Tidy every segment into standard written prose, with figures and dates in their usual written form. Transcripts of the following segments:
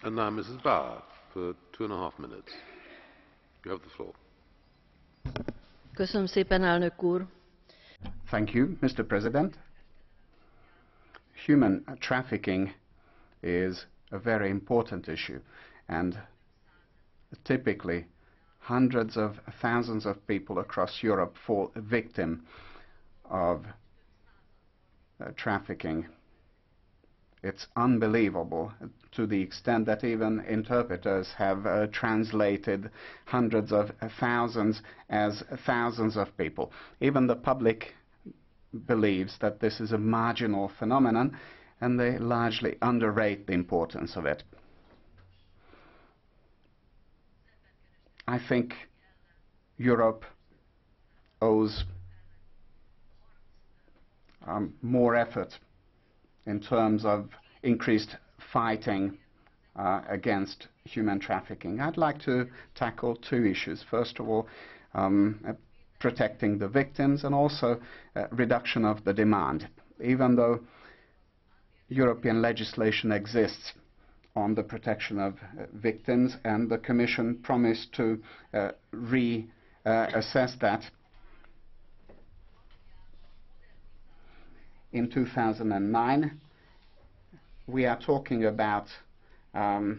And now Mrs. Bauer for 2.5 minutes. You have the floor. Köszönöm szépen, elnök úr. Thank you, Mr. President. Human trafficking is a very important issue, and typically hundreds of thousands of people across Europe fall victim of trafficking. It's unbelievable to the extent that even interpreters have translated hundreds of thousands as thousands of people. Even the public believes that this is a marginal phenomenon, and they largely underrate the importance of it. I think Europe owes more effort in terms of increased fighting against human trafficking. I'd like to tackle two issues. First of all, protecting the victims, and also reduction of the demand. Even though European legislation exists on the protection of victims, and the Commission promised to reassess that in 2009, we are talking about the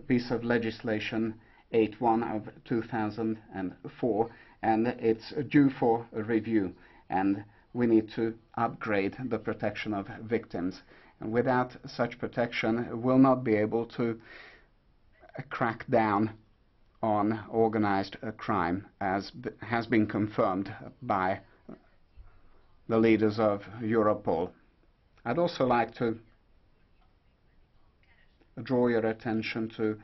piece of legislation 81 of 2004, and it's due for a review, and we need to upgrade the protection of victims. And without such protection, we'll not be able to crack down on organized crime, as has been confirmed by the leaders of Europol. I'd also like to draw your attention to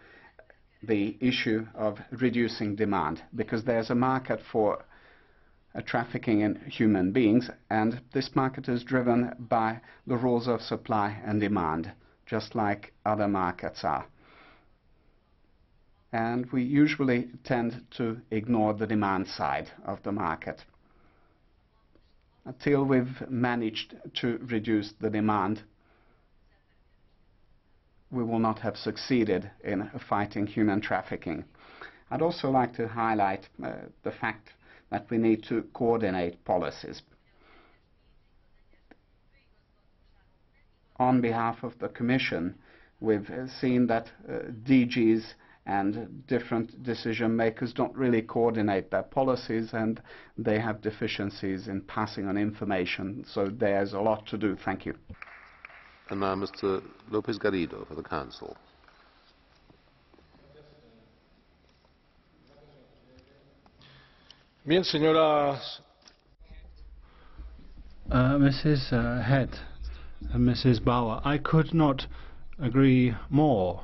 the issue of reducing demand, because there's a market for trafficking in human beings, and this market is driven by the rules of supply and demand, just like other markets are. And we usually tend to ignore the demand side of the market. Until we've managed to reduce the demand, we will not have succeeded in fighting human trafficking. I'd also like to highlight the fact that we need to coordinate policies. On behalf of the Commission, we've seen that DGs and different decision makers don't really coordinate their policies, and they have deficiencies in passing on information, so there's a lot to do. Thank you. And now Mr. Lopez Garrido for the Council. Bien, señoras. Mrs. Head and Mrs. Bauer, I could not agree more